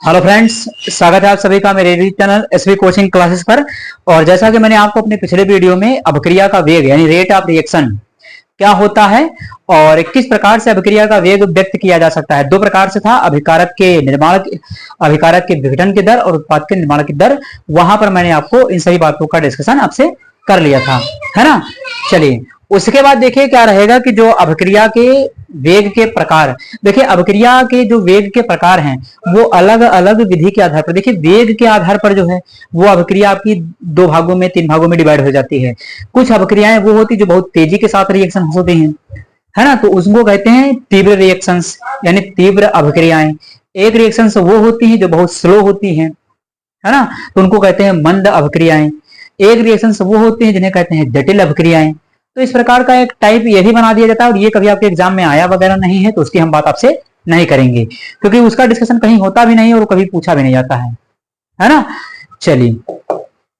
Hello friends, स्वागत है आप सभी का मेरे YouTube channel SV coaching classes पर। और जैसा कि मैंने आपको अपने पिछले वीडियो में अभिक्रिया का वेग यानी रेट ऑफ रिएक्शन क्या होता है और किस प्रकार से अभिक्रिया का वेग व्यक्त किया जा सकता है, दो प्रकार से था, अभिकारक के विघटन की दर और उत्पाद के निर्माण की दर। वहां पर मैंने आपको इन सभी बातों का डिस्कशन आपसे कर लिया था, है ना। चलिए उसके बाद देखिए क्या रहेगा कि जो अभिक्रिया के वेग के प्रकार, देखिए अभिक्रिया के जो वेग के प्रकार हैं वो अलग अलग विधि के आधार पर, देखिए वेग के आधार पर जो है वो अभिक्रिया आपकी दो भागों में तीन भागों में डिवाइड हो जाती है। कुछ अभिक्रियाएं वो होती जो बहुत तेजी के साथ रिएक्शन होती हैं, है ना, तो उसको कहते हैं तीव्र रिएक्शंस यानी तीव्र अभिक्रियाएं। एक रिएक्शंस वो होती हैं जो बहुत स्लो होती हैं, है ना, तो उनको कहते हैं मंद अभिक्रियाएं। एक रिएक्शंस वो होती हैं जिन्हें कहते हैं जटिल अभिक्रियाएं। तो इस प्रकार का एक टाइप ये भी बना दिया जाता है और ये कभी आपके एग्जाम में आया वगैरह नहीं है, तो उसकी हम बात आपसे नहीं करेंगे क्योंकि उसका डिस्कशन कहीं होता भी नहीं और कभी पूछा भी नहीं जाता है ना। चलिए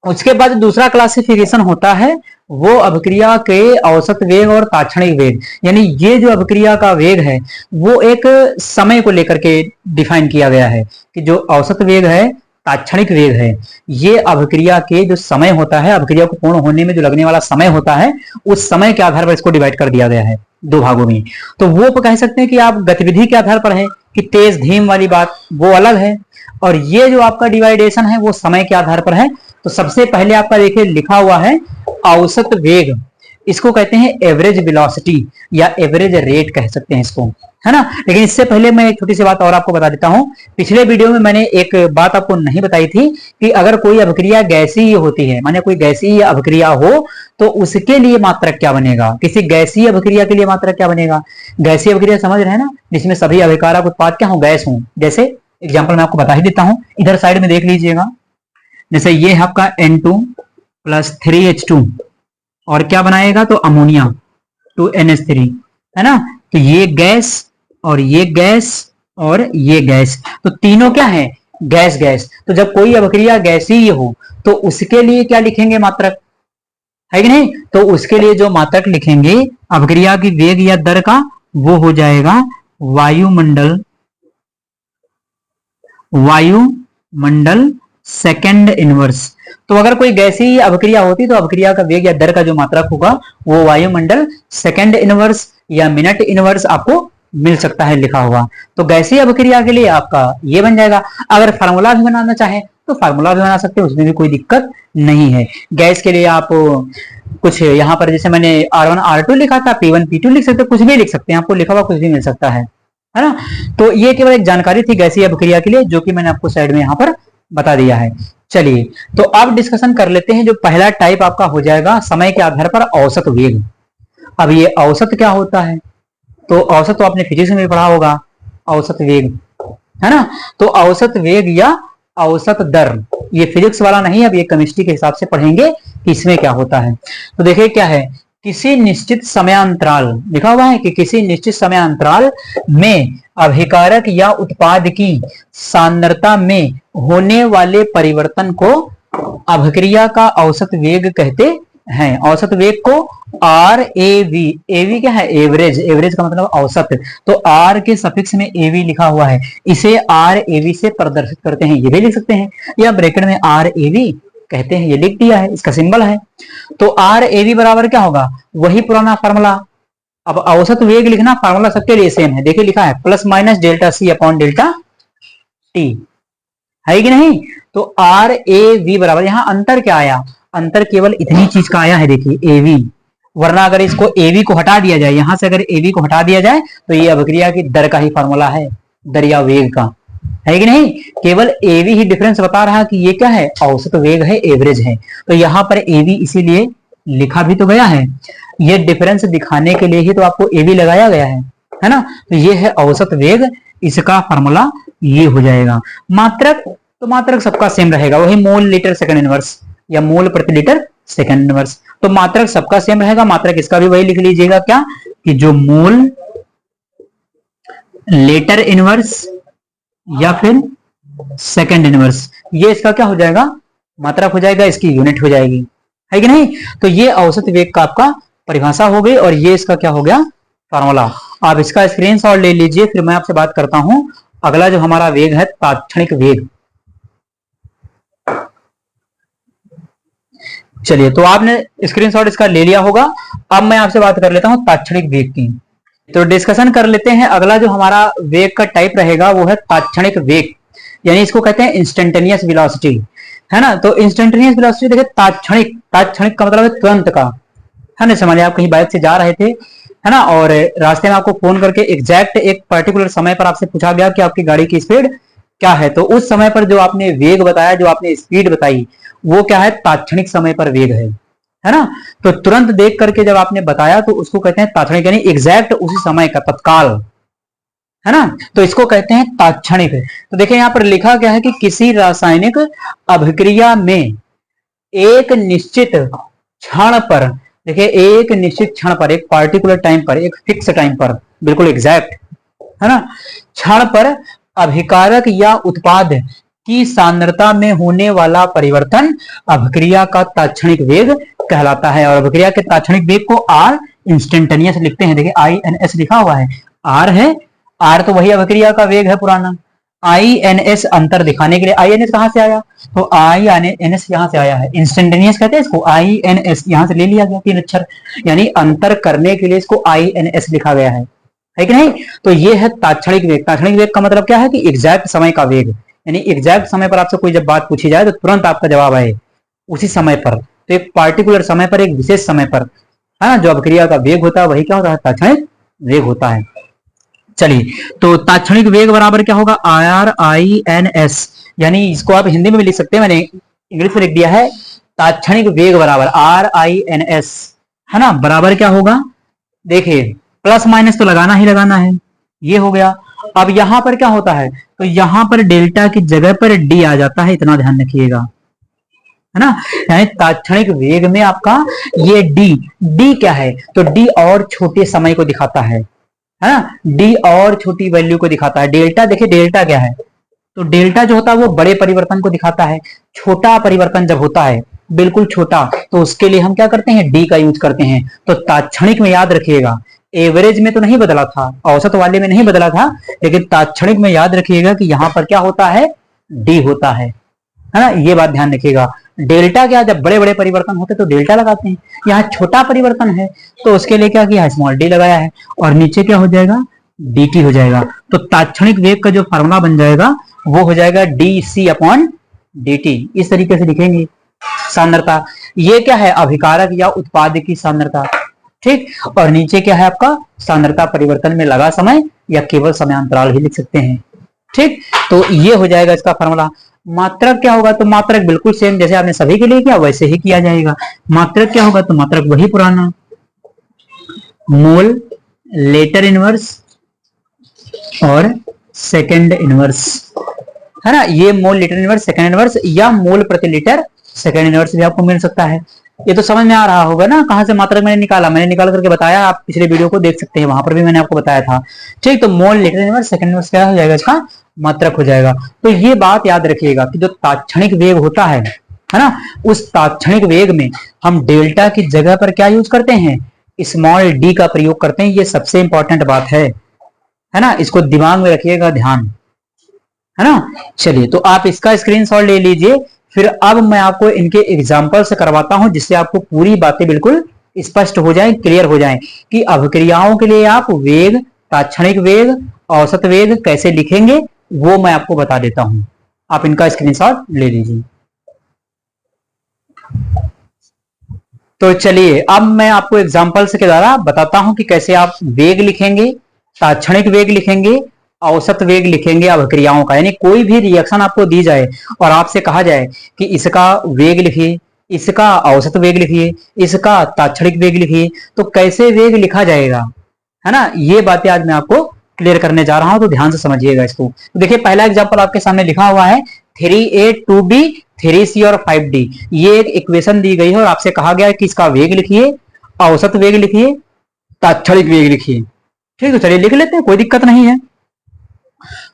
उसके बाद दूसरा क्लासिफिकेशन होता है वो अभिक्रिया के औसत वेग और ताक्षणिक वेग, यानी ये जो अभिक्रिया का वेग है वो एक समय को लेकर के डिफाइन किया गया है कि जो औसत वेग है, ताक्षणिक वेग है, ये अभिक्रिया के जो समय होता है, अभिक्रिया को पूर्ण होने में जो लगने वाला समय होता है, उस समय के आधार पर इसको डिवाइड कर दिया गया है दो भागों में। तो वो कह सकते हैं कि आप गतिविधि के आधार पर है कि तेज धीम वाली बात वो अलग है, और ये जो आपका डिवाइडेशन है वो समय के आधार पर है। तो सबसे पहले आपका देखिए लिखा हुआ है औसत वेग, इसको कहते हैं एवरेज वेलोसिटी या एवरेज रेट कह सकते हैं इसको, है ना। लेकिन इससे पहले मैं एक छोटी सी बात और आपको बता देता हूं। पिछले वीडियो में मैंने एक बात आपको नहीं बताई थी कि अगर कोई अभिक्रिया गैसीय होती है, माने कोई गैसीय अभिक्रिया हो, तो उसके लिए मात्रक क्या बनेगा, किसी गैसीय अभिक्रिया के लिए मात्रक क्या बनेगा। गैसीय अभिक्रिया समझ रहे हैं ना, जिसमें सभी अभिकारक उत्पाद क्या हो, गैस हो। जैसे एग्जाम्पल मैं आपको बता ही देता हूं, इधर साइड में देख लीजिएगा, जैसे ये है आपका N2 + 3H2 और क्या बनाएगा तो अमोनिया 2NH3, है ना। तो ये गैस और ये गैस और ये गैस, तो तीनों क्या है, गैस गैस। तो जब कोई अभिक्रिया गैसीय हो तो उसके लिए क्या लिखेंगे, मात्रक, है कि नहीं। तो उसके लिए जो मात्रक लिखेंगे अभिक्रिया की वेग या दर का, वो हो जाएगा वायुमंडल सेकंड इनवर्स। तो अगर कोई गैसीय अभिक्रिया होती तो अभिक्रिया का वेग या दर का जो मात्रक होगा वो वायुमंडल सेकंड इनवर्स या मिनट इनवर्स आपको मिल सकता है लिखा हुआ। तो गैसीय अभिक्रिया के लिए आपका ये बन जाएगा। अगर फार्मूला भी बनाना चाहे तो फार्मूला भी बना सकते हैं, उसमें भी कोई दिक्कत नहीं है। गैस के लिए आप कुछ यहाँ पर जैसे मैंने R1 R2 लिखा था, P1 P2 लिख सकते, कुछ भी लिख सकते हैं, आपको लिखा हुआ कुछ भी मिल सकता है ना। तो ये केवल एक जानकारी थी गैसीय अभिक्रिया के लिए, जो कि मैंने आपको साइड में यहाँ पर बता दिया है। चलिए तो अब डिस्कशन कर लेते हैं। जो पहला टाइप आपका हो जाएगा समय के आधार पर औसत वेग। अब ये औसत क्या होता है, तो औसत तो आपने फिजिक्स में भी पढ़ा होगा, औसत वेग, है ना। तो औसत वेग या औसत दर, ये फिजिक्स वाला नहीं, अब ये केमिस्ट्री के हिसाब से पढ़ेंगे कि इसमें क्या होता है। तो देखिए क्या है, किसी निश्चित समयांतराल, लिखा हुआ है कि किसी निश्चित समयांतराल में अभिकारक या उत्पाद की सांद्रता में होने वाले परिवर्तन को अभिक्रिया का औसत वेग कहते हैं। औसत वेग को RAV, AV क्या है, एवरेज, एवरेज का मतलब औसत, तो R के सफिक्स में AV लिखा हुआ है, इसे RAV से प्रदर्शित करते हैं, ये भी लिख सकते हैं, या ब्रैकेट में RAV कहते हैं, ये लिख दिया है, इसका सिंबल है। तो RAV बराबर क्या होगा, वही पुराना फार्मूला। अब औसत वेग लिखना फार्मूला सबके लिए सेम है, देखिए लिखा है +-ΔC/ΔT, है कि नहीं। तो RAV बराबर, यहां अंतर क्या आया, अंतर केवल इतनी चीज का आया है, देखिए AV, वरना अगर इसको AV को हटा दिया जाए, यहां से अगर AV को हटा दिया जाए तो ये अभिक्रिया की दर का ही फार्मूला है, दर या वेग का, है कि नहीं। केवल AV ही डिफरेंस बता रहा कि ये क्या है, औसत वेग है, एवरेज है। तो यहां पर AV इसीलिए लिखा भी तो गया है, ये डिफरेंस दिखाने के लिए ही तो आपको AV लगाया गया है ना। तो ये है औसत वेग, इसका फार्मूला ये हो जाएगा। मात्रक, तो मात्रक सबका सेम रहेगा, वही मोल लीटर सेकंड इनवर्स या मोल प्रति लीटर सेकंड इनवर्स। तो मात्रक सबका सेम रहेगा, मात्रक इसका भी वही लिख लीजिएगा क्या, कि जो मोल लीटर इनवर्स या फिर सेकंड इनवर्स, ये इसका क्या हो जाएगा, मात्रक हो जाएगा, इसकी यूनिट हो जाएगी, है कि नहीं। तो ये औसत वेग का आपका परिभाषा हो गई और ये इसका क्या हो गया, फार्मूला। आप इसका स्क्रीनशॉट ले लीजिए, फिर मैं आपसे बात करता हूं अगला जो हमारा वेग है तात्क्षणिक वेग। चलिए, तो आपने स्क्रीनशॉट इसका ले लिया होगा। अब मैं आपसे बात कर लेता हूं तात्क्षणिक वेग की। तो डिस्कशन कर लेते हैं। अगला जो हमारा वेग का टाइप रहेगा वो है तात्क्षणिक वेग, यानी इसको कहते हैं इंस्टेंटेनियस वेलोसिटी, है ना। तो इंस्टेंटेनियस वेलोसिटी देखिए, तात्क्षणिक, तात्क्षणिक का मतलब है तुरंत का, है ना। समझ आप कहीं बाइक से जा रहे थे, है ना, और रास्ते में आपको फोन करके एग्जैक्ट एक पर्टिकुलर समय पर आपसे पूछा गया कि आपकी गाड़ी की स्पीड क्या है, तो उस समय पर जो आपने वेग बताया, जो आपने स्पीड बताई, वो क्या है, तात्क्षणिक समय पर वेग है ना। तो तुरंत देख करके जब आपने बताया तो उसको कहते हैं तात्क्षणिक, यानी एग्जैक्ट उसी समय का, तत्काल, है ना। तो इसको कहते हैं तात्क्षणिक। तो देखिए यहां पर लिखा गया है कि किसी रासायनिक अभिक्रिया में एक निश्चित क्षण पर, देखिए एक निश्चित क्षण पर, एक पार्टिकुलर टाइम पर, एक फिक्स टाइम पर, बिल्कुल एग्जैक्ट, है ना, क्षण पर अभिकारक या उत्पाद की सांद्रता में होने वाला परिवर्तन अभिक्रिया का तात्क्षणिक वेग कहलाता है। और अभिक्रिया के तात्क्षणिक वेग को आर इंस्टेंटेनियस लिखते हैं। देखिए INS लिखा हुआ है, आर है, आर तो वही अभिक्रिया का वेग है पुराना। INS अंतर दिखाने के लिए, INS कहां से आया, तो INS यहां से आया है, इंस्टेंटेनियस कहते हैं इसको, INS यहां से ले लिया गया 3 अक्षर, यानी अंतर करने के लिए इसको INS लिखा गया है कि नहीं। तो ये है तात्क्षणिक वेग। तात्क्षणिक वेग का मतलब क्या है कि एग्जैक्ट समय का वेग, यानी एग्जैक्ट समय पर आपसे कोई जब बात पूछी जाए तो तुरंत आपका जवाब आए उसी समय पर। तो एक पार्टिकुलर समय पर, एक विशेष समय पर, है ना, जो अभिक्रिया का वेग होता है वही क्या होता है, तात्क्षणिक वेग होता है। चलिए, तो तात्क्षणिक वेग बराबर क्या होगा, RINS, यानी इसको आप हिंदी में भी लिख सकते हैं, मैंने इंग्लिश में लिख दिया है। तात्क्षणिक वेग बराबर RINS, है ना, बराबर क्या होगा, देखिए प्लस माइनस तो लगाना ही लगाना है, ये हो गया। अब यहां पर क्या होता है, तो यहां पर डेल्टा की जगह पर डी आ जाता है, इतना ध्यान रखिएगा, है ना। यानी तात्क्षणिक वेग में आपका ये डी क्या है, तो डी और छोटे समय को दिखाता है ना, डी और छोटी वैल्यू को दिखाता है। डेल्टा, देखिए डेल्टा क्या है, तो डेल्टा जो होता है वो बड़े परिवर्तन को दिखाता है। छोटा परिवर्तन जब होता है, बिल्कुल छोटा, तो उसके लिए हम क्या करते हैं, डी का यूज करते हैं। तो तात्क्षणिक में याद रखिएगा, एवरेज में तो नहीं बदला था, औसत वाले में नहीं बदला था, लेकिन तात्क्षणिक में याद रखिएगा कि यहां पर क्या होता है, डी होता है ना, ये बात ध्यान रखिएगा। डेल्टा क्या, जब बड़े बड़े परिवर्तन होते तो डेल्टा लगाते हैं, यहाँ छोटा परिवर्तन है तो उसके लिए क्या किया, स्मॉल डी लगाया है, और नीचे क्या हो जाएगा, dt हो जाएगा। तो तात्क्षणिक वेग का जो फार्मूला बन जाएगा वो हो जाएगा dc/dt, इस तरीके से लिखेंगे। सांद्रता, ये क्या है, अभिकारक या उत्पाद की सांद्रता, ठीक, और नीचे क्या है आपका, सांद्रता परिवर्तन में लगा समय या केवल समयांतराल भी लिख सकते हैं, ठीक। तो ये हो जाएगा इसका फार्मूला। मात्रक क्या होगा, तो मात्रक बिल्कुल सेम जैसे आपने सभी के लिए किया वैसे ही किया जाएगा। मात्रक क्या होगा, तो मात्रक वही पुराना, मोल, लेटर इनवर्स और सेकंड इनवर्स, है ना। ये मोल, लीटर इनवर्स, सेकंड इनवर्स, या मोल प्रति लीटर सेकंड इनवर्स भी आपको मिल सकता है। ये तो समझ में आ रहा होगा ना, कहां से मात्रक मैंने निकाला, मैंने निकाल करके बताया, आप पिछले वीडियो को देख सकते हैं, वहां पर भी मैंने आपको बताया था, ठीक। तो मोल, लीटर इनवर्स, सेकंड इनवर्स क्या हो जाएगा, इसका मात्रक हो जाएगा। तो ये बात याद रखिएगा कि जो तात्क्षणिक वेग होता है ना, उस तात्क्षणिक वेग में हम डेल्टा की जगह पर क्या यूज करते हैं, स्मॉल डी का प्रयोग करते हैं। ये सबसे इंपॉर्टेंट बात है ना, इसको दिमाग में रखिएगा, ध्यान, है ना। चलिए, तो आप इसका स्क्रीनशॉट ले लीजिए। फिर अब मैं आपको इनके एग्जाम्पल से करवाता हूं, जिससे आपको पूरी बातें बिल्कुल स्पष्ट हो जाए, क्लियर हो जाए कि अभिक्रियाओं के लिए आप वेग, तात्क्षणिक वेग, औसत वेग कैसे लिखेंगे, वो मैं आपको बता देता हूं। आप इनका स्क्रीनशॉट ले लीजिए। तो चलिए, अब मैं आपको एग्जाम्पल्स के द्वारा बताता हूं कि कैसे आप वेग लिखेंगे, तात्क्षणिक वेग लिखेंगे, औसत वेग लिखेंगे अभिक्रियाओं का। यानी कोई भी रिएक्शन आपको दी जाए और आपसे कहा जाए कि इसका वेग लिखिए, इसका औसत वेग लिखिए, इसका तात्क्षणिक वेग लिखिए, तो कैसे वेग लिखा जाएगा, है ना। ये बातें आज मैं आपको क्लियर करने जा रहा हूं, तो ध्यान से समझिएगा इसको। तो देखिए, पहला एग्जाम्पल आपके सामने लिखा हुआ है 3A 2B 3C और 5D। ये एक इक्वेशन दी गई है और आपसे कहा गया है कि इसका वेग लिखिए, औसत वेग लिखिए, तात्क्षणिक वेग लिखिए, ठीक है। चलिए लिख लेते हैं, कोई दिक्कत नहीं है।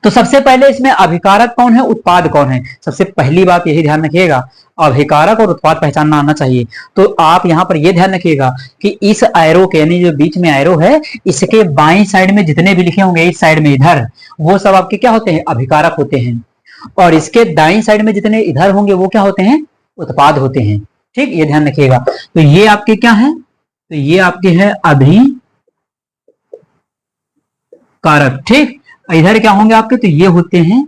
तो सबसे पहले इसमें अभिकारक कौन है, उत्पाद कौन है, सबसे पहली बात यही ध्यान रखिएगा, अभिकारक और उत्पाद पहचानना आना चाहिए। तो आप यहां पर यह ध्यान रखिएगा कि इस एरो के, यानी जो बीच में एरो है, इसके बाईं साइड में जितने भी लिखे होंगे इस साइड में इधर, वो सब आपके क्या होते हैं, अभिकारक होते हैं। और इसके दाईं साइड में जितने इधर होंगे वो क्या होते हैं, उत्पाद होते हैं। ठीक, ये ध्यान रखिएगा। तो ये आपके क्या है, तो ये आपके है अभिकारक। ठीक, इधर क्या होंगे आपके, तो ये होते हैं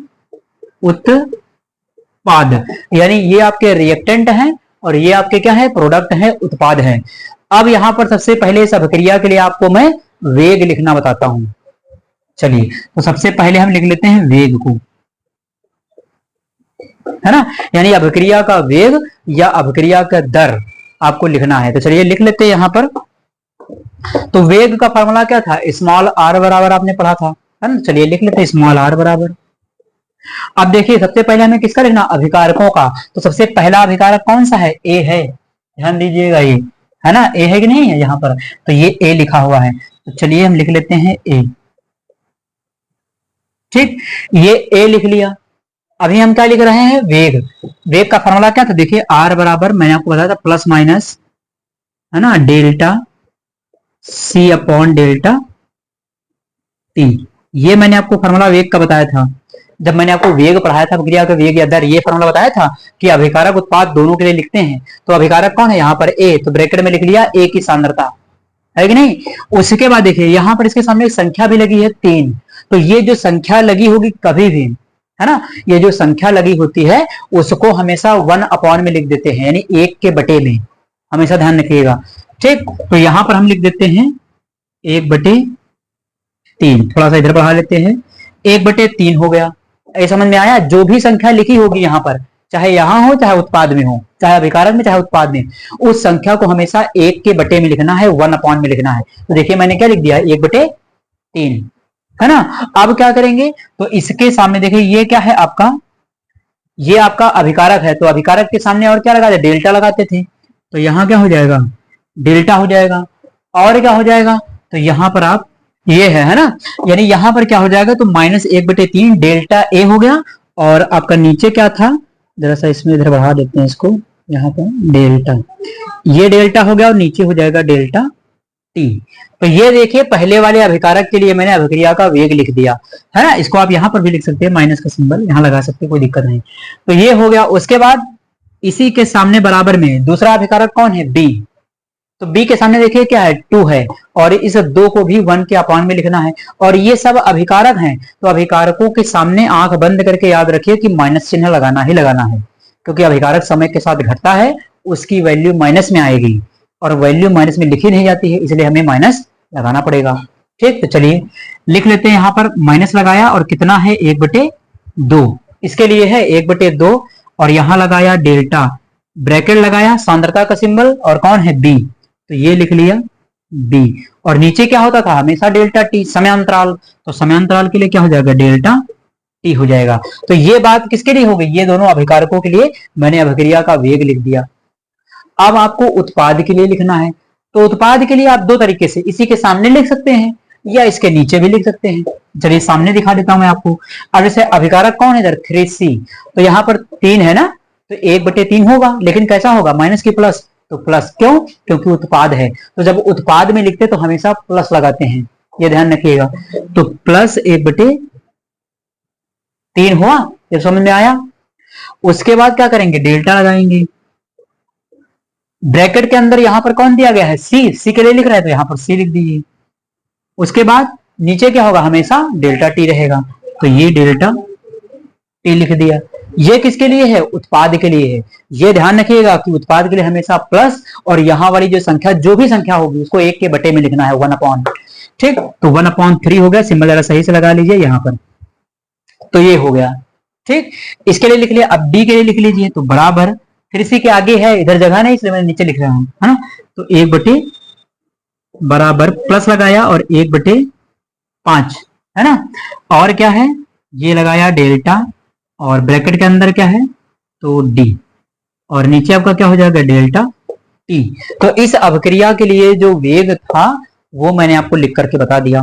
उत्पाद, यानी ये आपके रिएक्टेंट हैं और ये आपके क्या है, प्रोडक्ट है, उत्पाद है। अब यहां पर सबसे पहले इस अभिक्रिया के लिए आपको मैं वेग लिखना बताता हूं। चलिए, तो सबसे पहले हम लिख लेते हैं वेग को, है ना, यानी अभिक्रिया का वेग या अभिक्रिया का दर आपको लिखना है। तो चलिए लिख लेते हैं यहां पर। तो वेग का फॉर्मूला क्या था, स्मॉल आर बराबर आपने पढ़ा था, है ना। चलिए लिख लेते हैं स्मॉल आर बराबर। अब देखिए सबसे पहले हमें किसका लिखना, अभिकारकों का। तो सबसे पहला अभिकारक कौन सा है, ए है, ध्यान दीजिएगा, ये है ना, ए है कि नहीं है यहाँ पर, तो ये ए लिखा हुआ है। तो चलिए हम लिख लेते हैं ए। ठीक, ये ए लिख लिया। अभी हम क्या लिख रहे हैं, वेग। वेग का फॉर्मूला क्या था, देखिए आर बराबर मैंने आपको बताया था प्लस माइनस, है ना, delta C upon delta T. ये मैंने आपको फॉर्मूला वेग का बताया था जब मैंने आपको वेग पढ़ाया था, प्रक्रिया का वेग या दर। ये फॉर्मूला बताया था कि अभिकारक उत्पाद दोनों के लिए लिखते हैं। तो अभिकारक कौन है, यहाँ पर ए, तो ब्रैकेट में लिख लिया ए की सांद्रता, है कि नहीं। उसके बाद देखिए यहाँ पर इसके सामने एक संख्या भी लगी है 3। तो ये जो संख्या लगी होगी कभी भी, है ना, ये जो संख्या लगी होती है उसको हमेशा 1 अपॉन में लिख देते हैं, यानी 1 के बटे में, हमेशा ध्यान रखिएगा। ठीक, तो यहां पर हम लिख देते हैं 1/3। थोड़ा सा इधर बढ़ा लेते हैं, 1/3 हो गया। ऐसा समझ में आया, जो भी संख्या लिखी होगी यहाँ पर, चाहे यहां हो चाहे उत्पाद में हो, चाहे अभिकारक में चाहे उत्पाद में, उस संख्या को हमेशा 1 के बटे में लिखना है, 1 अपॉन में लिखना है। तो देखिए मैंने क्या लिख दिया, 1/3, है ना। अब क्या करेंगे, तो इसके सामने देखिए ये क्या है आपका, ये आपका अभिकारक है। तो अभिकारक के सामने और क्या लगाते, डेल्टा लगाते थे। तो यहां क्या हो जाएगा, डेल्टा हो जाएगा। और क्या हो जाएगा, तो यहां पर आप ये है ना, यानी यहां पर क्या हो जाएगा, तो -1/3 डेल्टा ए हो गया। और आपका नीचे क्या था, जरा सा इसमें इधर बढ़ा देते हैं इसको, यहाँ पर डेल्टा, ये डेल्टा हो गया और नीचे हो जाएगा डेल्टा टी। तो ये देखिए पहले वाले अभिकारक के लिए मैंने अभिक्रिया का वेग लिख दिया, है ना। इसको आप यहां पर भी लिख सकते हैं, माइनस का सिंबल यहां लगा सकते हैं, कोई दिक्कत नहीं। तो ये हो गया। उसके बाद इसी के सामने बराबर में दूसरा अभिकारक कौन है, बी। तो बी के सामने देखिए क्या है, 2 है, और इस 2 को भी 1 के अपॉन में लिखना है। और ये सब अभिकारक हैं, तो अभिकारकों के सामने आंख बंद करके याद रखिए कि माइनस चिन्ह लगाना ही लगाना है, क्योंकि अभिकारक समय के साथ घटता है, उसकी वैल्यू माइनस में आएगी, और वैल्यू माइनस में लिखी नहीं जाती है, इसलिए हमें माइनस लगाना पड़ेगा। ठीक, तो चलिए लिख लेते हैं, यहां पर माइनस लगाया और कितना है, 1/2, इसके लिए है 1/2, और यहां लगाया डेल्टा, ब्रैकेट लगाया, सांद्रता का सिंबल, और कौन है, बी। तो ये लिख लिया बी। और नीचे क्या होता था, हमेशा डेल्टा टी, समयांतराल। तो समयांतराल के लिए क्या हो जाएगा, डेल्टा टी हो जाएगा। तो ये बात किसके लिए हो गई, ये दोनों अभिकारकों के लिए मैंने अभिक्रिया का वेग लिख दिया। अब आपको उत्पाद के लिए लिखना है। तो उत्पाद के लिए आप 2 तरीके से, इसी के सामने लिख सकते हैं या इसके नीचे भी लिख सकते हैं। चलिए सामने दिखा देता हूं मैं आपको। अब जैसे अभिकारक कौन है इधर, 3C, तो यहाँ पर 3 है ना, तो 1/3 होगा, लेकिन कैसा होगा, माइनस की प्लस। तो प्लस क्यों, क्योंकि उत्पाद है। तो जब उत्पाद में लिखते तो हमेशा प्लस लगाते हैं, ये ध्यान रखिएगा। तो प्लस 1/3 हुआ, ये समझ में आया। उसके बाद क्या करेंगे, डेल्टा लगाएंगे। ब्रैकेट के अंदर यहां पर कौन दिया गया है, सी, सी के लिए लिख रहे हैं तो यहां पर सी लिख दीजिए। उसके बाद नीचे क्या होगा, हमेशा डेल्टा टी रहेगा, तो ये डेल्टा टी लिख दिया। ये किसके लिए है, उत्पाद के लिए है। ये ध्यान रखिएगा कि उत्पाद के लिए हमेशा प्लस, और यहां वाली जो संख्या, जो भी संख्या होगी उसको 1 के बटे में लिखना है, 1 अपॉन। ठीक, तो 1/3 हो गया, सिंबल जरा सही से लगा लीजिए यहां पर। तो ये हो गया। ठीक, इसके लिए लिख लिया। अब डी के लिए लिख लीजिए, तो बराबर, फिर इसी के आगे है, इधर जगह नहीं इसलिए मैं नीचे लिख रहा हूं, है ना। तो 1 बराबर प्लस लगाया और 1/5, है ना। और क्या है, ये लगाया डेल्टा, और ब्रैकेट के अंदर क्या है, तो डी, और नीचे आपका क्या हो जाएगा, डेल्टा टी। तो इस अभिक्रिया के लिए जो वेग था वो मैंने आपको लिख करके बता दिया।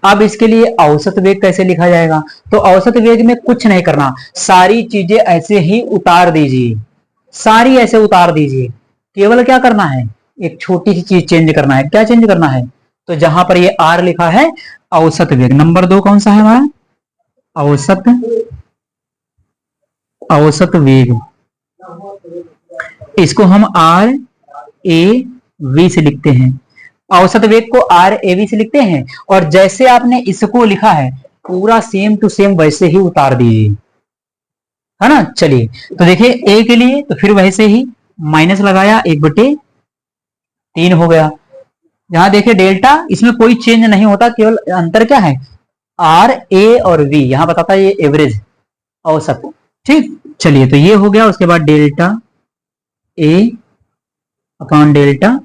अब इसके लिए औसत वेग कैसे लिखा जाएगा? तो औसत वेग में कुछ नहीं करना, सारी चीजें ऐसे ही उतार दीजिए, सारी ऐसे उतार दीजिए। केवल क्या करना है, एक छोटी सी चीज चेंज करना है। क्या चेंज करना है? तो जहां पर ये आर लिखा है, औसत वेग, नंबर 2 कौन सा है हमारा? औसत, औसत वेग। इसको हम आर ए वी से लिखते हैं, औसत वेग को आर ए वी से लिखते हैं। और जैसे आपने इसको लिखा है पूरा सेम टू सेम वैसे ही उतार दीजिए, है ना। चलिए तो देखिए ए के लिए तो फिर वैसे ही माइनस लगाया, 1/3 हो गया। यहां देखिए डेल्टा, इसमें कोई चेंज नहीं होता, केवल अंतर क्या है, आर ए और वी, यहां बताता है ये एवरेज, औसत। ठीक, चलिए तो ये हो गया। उसके बाद delta A upon delta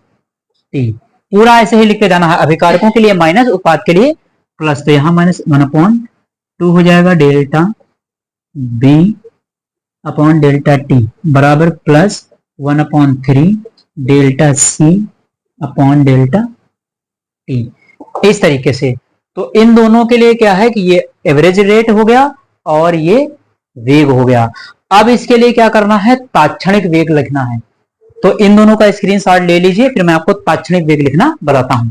T, पूरा ऐसे ही लिखते जाना है। अभिकारकों के लिए माइनस, उत्पाद के लिए प्लस, तो यहां -1/2 हो जाएगा, delta B upon delta T बराबर plus 1/3 delta C upon delta T, इस तरीके से। तो इन दोनों के लिए क्या है कि ये एवरेज रेट हो गया और ये वेग हो गया। अब इसके लिए क्या करना है, तात्क्षणिक वेग लिखना है। तो इन दोनों का स्क्रीनशॉट ले लीजिए, फिर मैं आपको तात्क्षणिक वेग लिखना बताता हूं।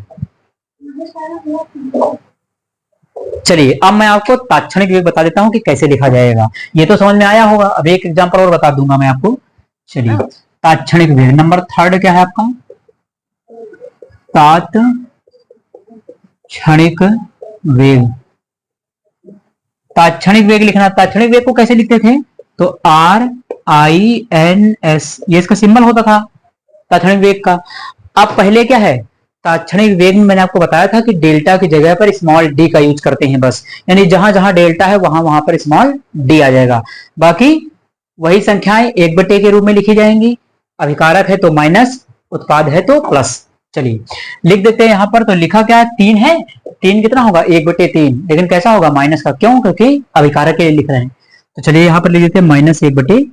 चलिए अब मैं आपको तात्क्षणिक वेग बता देता हूं कि कैसे लिखा जाएगा। ये तो समझ में आया होगा, अब एक एग्जांपल और बता दूंगा मैं आपको। चलिए तात्क्षणिक वेग नंबर 3 क्या है आपका, तात्क्षणिक वेग। तात्क्षणिक वेग लिखना, तात्क्षणिक वेग को कैसे लिखते थे, तो RINS, ये इसका सिंबल होता था तात्क्षणिक वेग का। अब पहले क्या है, तात्क्षणिक वेग में मैंने आपको बताया था कि डेल्टा की जगह पर स्मॉल डी का यूज करते हैं बस, यानी जहां जहां डेल्टा है वहां वहां पर स्मॉल डी आ जाएगा, बाकी वही संख्याएं 1/, के रूप में लिखी जाएंगी। अभिकारक है तो माइनस, उत्पाद है तो प्लस। चलिए लिख देते हैं यहां पर। तो लिखा क्या है, 3 है, 3 कितना होगा, 1/3, लेकिन कैसा होगा, माइनस का, क्यों, क्योंकि अभिकारक के लिए लिख रहे हैं। तो चलिए यहां पर लिख देते हैं -1/3।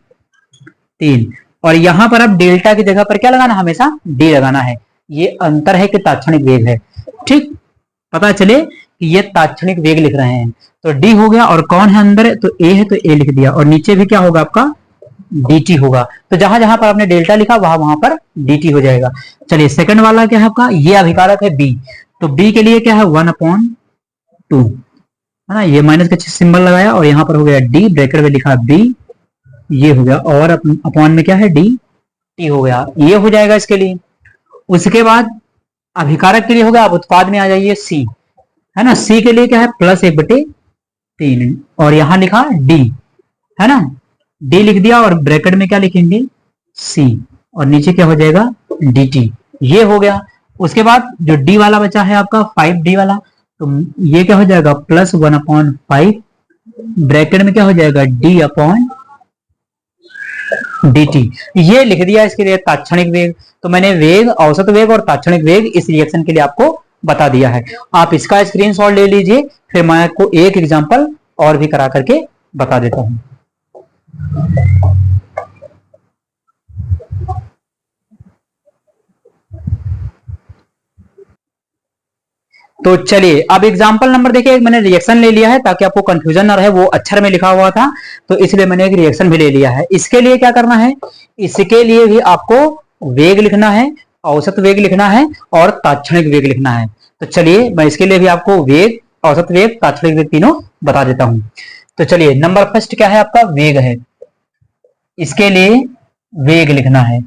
और यहां पर अब डेल्टा की जगह पर क्या लगाना, हमेशा डी लगाना है। ये अंतर है कि तात्क्षणिक वेग है। ठीक, पता चले कि ये तात्क्षणिक वेग लिख रहे हैं। तो डी हो गया, और कौन है अंदर, तो ए है तो ए लिख दिया, और नीचे भी क्या होगा आपका, dt होगा। तो जहां जहां पर आपने डेल्टा लिखा वहां वहां पर dt हो जाएगा। चलिए सेकंड वाला क्या है आपका, ये अभिकारक है b, तो b के लिए क्या है 1/2, है ना। ये माइनस का सिंबल लगाया और यहां पर हो गया d, ब्रैकेट में लिखा b, ये हो गया, और अपॉन में क्या है डी टी हो गया, ये हो जाएगा इसके लिए। उसके बाद अभिकारक के लिए हो गया, अब उत्पाद में आ जाइए c, है ना। c के लिए क्या है +1/3, और यहां लिखा d, है ना, d लिख दिया, और ब्रैकेट में क्या लिखेंगे c, और नीचे क्या हो जाएगा dt, ये हो गया। उसके बाद जो d वाला बचा है आपका 5d वाला, तो ये क्या हो जाएगा +1/5, ब्रैकेट में क्या हो जाएगा d/dt, ये लिख दिया इसके लिए तात्क्षणिक वेग। तो मैंने वेग, औसत वेग और तात्क्षणिक वेग इस रिएक्शन के लिए आपको बता दिया है। आप इसका स्क्रीनशॉट ले लीजिए, फिर मैं आपको एक एग्जांपल और भी करा करके बता देता हूं। तो चलिए अब एग्जांपल नंबर देखिए, मैंने रिएक्शन ले लिया है ताकि आपको कंफ्यूजन ना रहे, वो अक्षर में लिखा हुआ था तो इसलिए मैंने एक रिएक्शन भी ले लिया है। इसके लिए क्या करना है, इसके लिए भी आपको वेग लिखना है, औसत वेग लिखना है और तात्क्षणिक वेग लिखना है। तो चलिए मैं इसके लिए भी आपको वेग, औसत वेग, तात्क्षणिक वेग तीनों बता देता हूं। तो चलिए नंबर फर्स्ट क्या है आपका, वेग है, इसके लिए वेग लिखना है।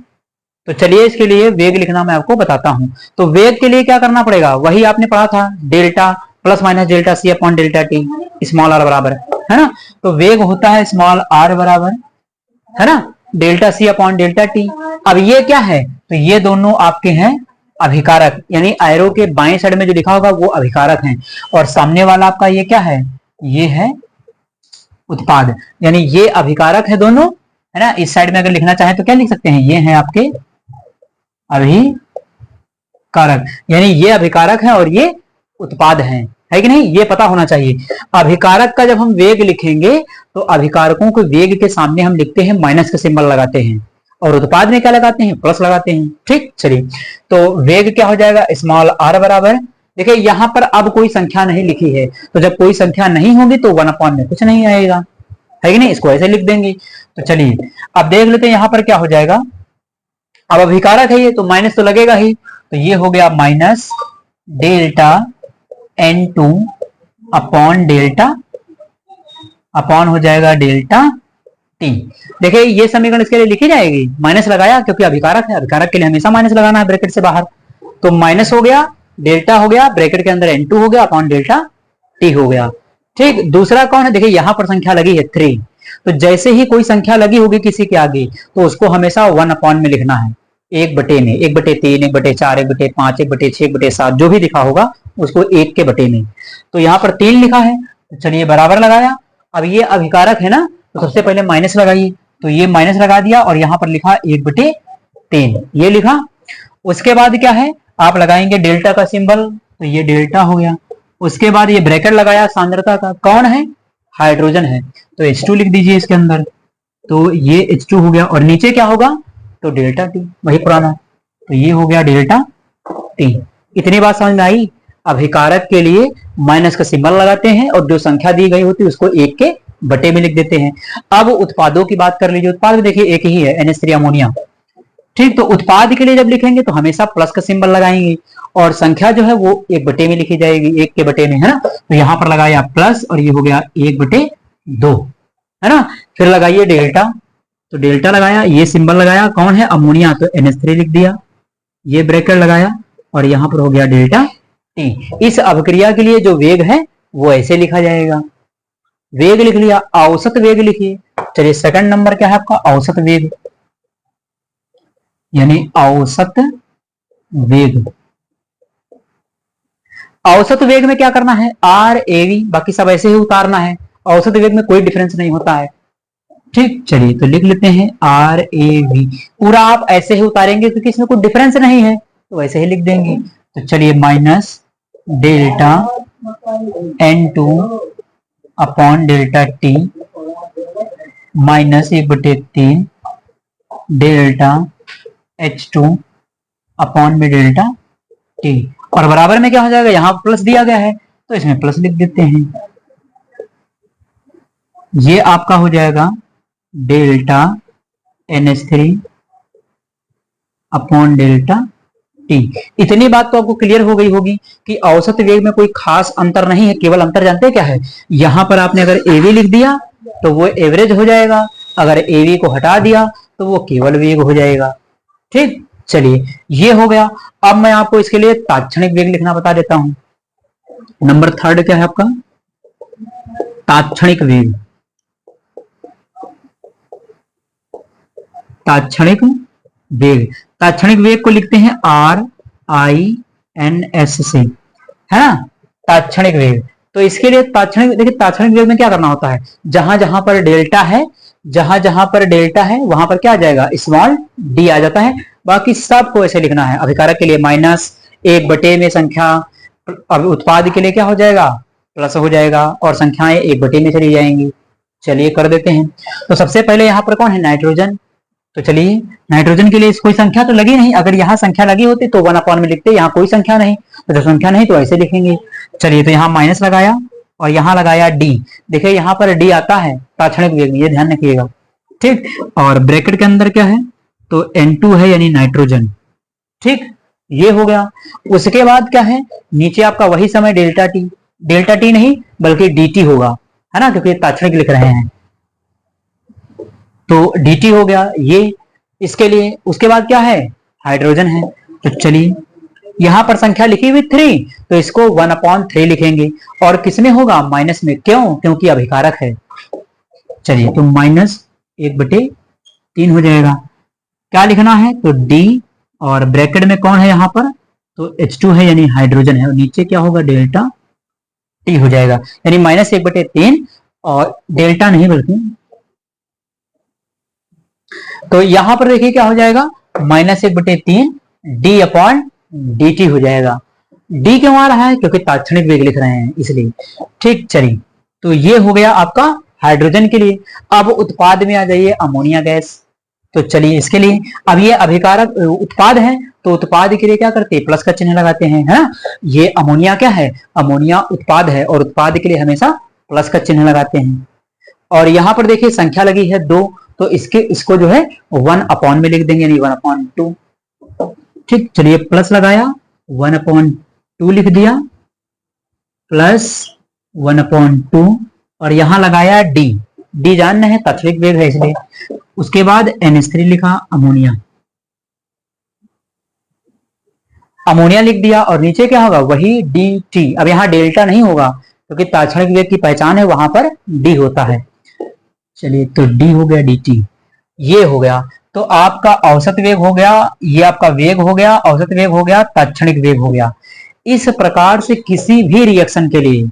तो चलिए इसके लिए वेग लिखना मैं आपको बताता हूं। तो वेग के लिए क्या करना पड़ेगा, वही आपने पढ़ा था, delta plus minus delta C upon delta T, small r बराबर, है ना। तो वेग होता है स्मॉल आर बराबर, है ना, delta C upon delta T. अब ये क्या है, तो ये दोनों आपके हैं अभिकारक, यानी एरो के बाएं साइड में जो लिखा होगा वो अभिकारक हैं, और सामने वाला आपका ये क्या है, ये है उत्पाद, यानी ये अभिकारक है दोनों, है ना। इस साइड में अगर लिखना चाहे तो क्या लिख सकते हैं, ये है आपके अभिकारक, यानी ये अभिकारक है और ये उत्पाद है कि नहीं, ये पता होना चाहिए। अभिकारक का जब हम वेग लिखेंगे तो अभिकारकों के वेग के सामने हम लिखते हैं माइनस का सिंबल लगाते हैं, और उत्पाद में क्या लगाते हैं, प्लस लगाते हैं। ठीक, चलिए तो वेग क्या हो जाएगा, स्मॉल आर बराबर देखिए यहां पर अब कोई संख्या नहीं लिखी है, तो जब कोई संख्या नहीं होगी तो 1 में कुछ नहीं आएगा, है कि नहीं, इसको ऐसे लिख देंगे। तो चलिए अब देख लेते हैं यहां पर क्या हो जाएगा। अब अभिकारक है ये, तो माइनस तो लगेगा ही, तो ये हो गया minus delta N2 upon delta upon हो जाएगा डेल्टा टी। देखिए ये समीकरण इसके लिए लिखी जाएगी, माइनस लगाया क्योंकि अभिकारक है, अभिकारक के लिए हमेशा माइनस लगाना है ब्रैकेट से बाहर। तो माइनस हो गया, डेल्टा हो गया, ब्रैकेट के अंदर N2 हो गया अपॉन डेल्टा टी हो गया। ठीक, दूसरा कौन है, देखिए यहां पर संख्या लगी है 3, तो जैसे ही कोई संख्या लगी होगी किसी के आगे तो उसको हमेशा 1 में लिखना है, 1 में, 1/3, 1/4, 1/5, 1/6, 1/7 जो भी लिखा होगा उसको 1 के बटे में। तो यहाँ पर 3 लिखा है, तो चलिए बराबर लगाया। अब ये अभिकारक है ना, तो सबसे पहले माइनस लगाइए, तो ये माइनस लगा दिया और यहाँ पर लिखा 1/3 ये लिखा। उसके बाद क्या है, आप लगाएंगे डेल्टा का सिंबल, तो ये डेल्टा हो गया। उसके बाद ये ब्रैकेट लगाया सांद्रता का, कौन है, हाइड्रोजन है, तो H2 लिख दीजिए इसके अंदर, तो ये H2 हो गया। और नीचे क्या होगा, तो डेल्टा टी, वही पुराना, तो ये हो गया डेल्टा टी। इतनी बात समझ में आई। अभिकारक के लिए माइनस का सिंबल लगाते हैं और जो संख्या दी गई होती है उसको 1 के बटे में लिख देते हैं। अब उत्पादों की बात कर लीजिए, उत्पाद देखिए एक ही है, NH3 अमोनिया। ठीक, तो उत्पाद के लिए जब लिखेंगे तो हमेशा प्लस का सिंबल लगाएंगे और संख्या जो है वो 1 बटे में लिखी जाएगी, 1 के बटे में, है ना। तो यहां पर लगाया प्लस और ये हो गया 1/2, है ना। फिर लगाइए डेल्टा, तो डेल्टा लगाया, ये सिंबल लगाया, कौन है, अमोनिया, तो NH3 लिख दिया, ये ब्रैकेट लगाया और यहां पर हो गया डेल्टा टी। इस अभिक्रिया के लिए जो वेग है वो ऐसे लिखा जाएगा, वेग लिख लिया। औसत वेग लिखिए, चलिए सेकंड नंबर क्या है आपका, औसत वेग, यानी औसत वेग। औसत वेग में क्या करना है, RAV, बाकी सब ऐसे ही उतारना है, औसत वेग में कोई डिफरेंस नहीं होता है। ठीक, चलिए तो लिख लेते हैं RAV, पूरा आप ऐसे ही उतारेंगे क्योंकि इसमें कोई डिफरेंस नहीं है, तो वैसे ही लिख देंगे। तो चलिए minus delta N2 upon delta T minus 1/3 delta H2 upon में डेल्टा टी, और बराबर में क्या हो जाएगा, यहां प्लस दिया गया है तो इसमें प्लस लिख देते हैं। ये आपका हो जाएगा delta NH3 upon delta T. इतनी बात तो आपको क्लियर हो गई होगी कि औसत वेग में कोई खास अंतर नहीं है, केवल अंतर जानते हैं क्या है, यहां पर आपने अगर AV लिख दिया तो वो एवरेज हो जाएगा, अगर AV को हटा दिया तो वो केवल वेग हो जाएगा। ठीक, चलिए ये हो गया। अब मैं आपको इसके लिए तात्क्षणिक वेग लिखना बता देता हूं। नंबर 3 क्या है आपका, तात्क्षणिक वेग। तात्क्षणिक वेग, तात्क्षणिक वेग को लिखते हैं RINS से, है ना, तात्क्षणिक वेग। तो इसके लिए तात्क्षणिक, देखिए तात्क्षणिक वेग में क्या करना होता है, जहां जहां पर डेल्टा है, जहां जहां पर डेल्टा है वहां पर क्या आ जाएगा, स्मॉल d आ जाता है, बाकी सबको ऐसे लिखना है। अभिकारक के लिए माइनस, 1 बटे में संख्या, अब उत्पाद के लिए क्या हो जाएगा, प्लस हो जाएगा और संख्याएं 1 बटे में चली जाएंगी। चलिए कर देते हैं। तो सबसे पहले यहाँ पर कौन है, नाइट्रोजन, तो चलिए नाइट्रोजन के लिए कोई संख्या तो लगी नहीं, अगर यहाँ संख्या लगी होती तो 1 में लिखते, यहाँ कोई संख्या नहीं, तो जब संख्या नहीं तो ऐसे लिखेंगे। चलिए तो यहाँ माइनस लगाया और यहाँ लगाया D, देखिए यहाँ पर D आता है तात्क्षणिक वेग में, ये ध्यान रखिएगा। ठीक, और ब्रैकेट के अंदर क्या है, तो N2 है यानी नाइट्रोजन। ठीक, ये हो गया। उसके बाद क्या है, नीचे आपका वही समय डेल्टा टी, डेल्टा टी नहीं बल्कि dt होगा, है ना, क्योंकि तात्क्षणिक लिख रहे हैं, तो dt हो गया ये इसके लिए। उसके बाद क्या है, हाइड्रोजन है, तो चलिए यहां पर संख्या लिखी हुई 3, तो इसको 1/3 लिखेंगे और किसमें होगा, माइनस में, क्यों, क्योंकि अभिकारक है। चलिए तो माइनस 1/3 हो जाएगा। क्या लिखना है, तो D और ब्रैकेट में कौन है यहाँ पर, तो H2 है यानी हाइड्रोजन है, और नीचे क्या होगा, डेल्टा T हो जाएगा, यानी माइनस 1/3 और डेल्टा नहीं बल्कि, तो यहां पर देखिए क्या हो जाएगा, माइनस 1/3 D अपॉन dt हो जाएगा। D क्यों आ रहा है, क्योंकि तात्क्षणिक वेग लिख रहे हैं इसलिए। ठीक, चलिए तो ये हो गया आपका हाइड्रोजन के लिए। अब उत्पाद में आ जाइए, अमोनिया गैस। तो चलिए इसके लिए, अब ये अभिकारक उत्पाद है तो उत्पाद के लिए क्या करते हैं, प्लस का चिन्ह लगाते हैं, है ना। ये अमोनिया क्या है, अमोनिया उत्पाद है और उत्पाद के लिए हमेशा प्लस का चिन्ह लगाते हैं। और यहां पर देखिए संख्या लगी है 2, तो इसको जो है 1 में लिख देंगे, यानी 1/2। ठीक, चलिए प्लस लगाया, 1/2 लिख दिया, प्लस 1/2, और यहां लगाया डी जानना है, तात्विक वेग है इसलिए। उसके बाद NH3 लिखा, अमोनिया लिख दिया, और नीचे क्या होगा, वही DT। अब यहाँ डेल्टा नहीं होगा क्योंकि तो तात्क्षणिक वेग की पहचान है, वहां पर डी होता है। चलिए, तो डी हो गया, DT ये हो गया। तो आपका औसत वेग हो गया, ये आपका वेग हो गया, औसत वेग हो गया, तात्क्षणिक वेग हो गया। इस प्रकार से किसी भी रिएक्शन के लिए,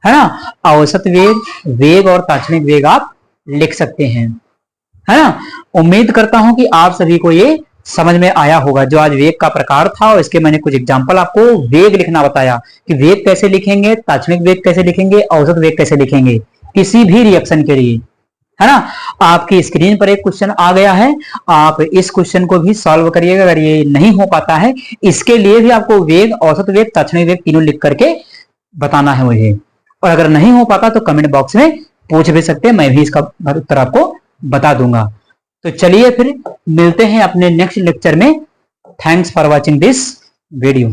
है ना, औसत वेग, वेग और तात्क्षणिक वेग आप लिख सकते हैं, है ना। उम्मीद करता हूं कि आप सभी को ये समझ में आया होगा, जो आज वेग का प्रकार था और इसके मैंने कुछ एग्जांपल आपको वेग लिखना बताया कि वेग कैसे लिखेंगे, तात्क्षणिक वेग कैसे लिखेंगे, औसत वेग कैसे लिखेंगे किसी भी रिएक्शन के लिए, है ना। आपकी स्क्रीन पर एक क्वेश्चन आ गया है, आप इस क्वेश्चन को भी सॉल्व करिएगा। अगर ये नहीं हो पाता है, इसके लिए भी आपको वेग, औसत वेग, तात्क्षणिक वेग तीनों लिख करके बताना है मुझे। और अगर नहीं हो पाता तो कमेंट बॉक्स में पूछ भी सकते हैं, मैं भी इसका उत्तर आपको बता दूंगा। तो चलिए फिर मिलते हैं अपने नेक्स्ट लेक्चर में। Thanks for watching this video.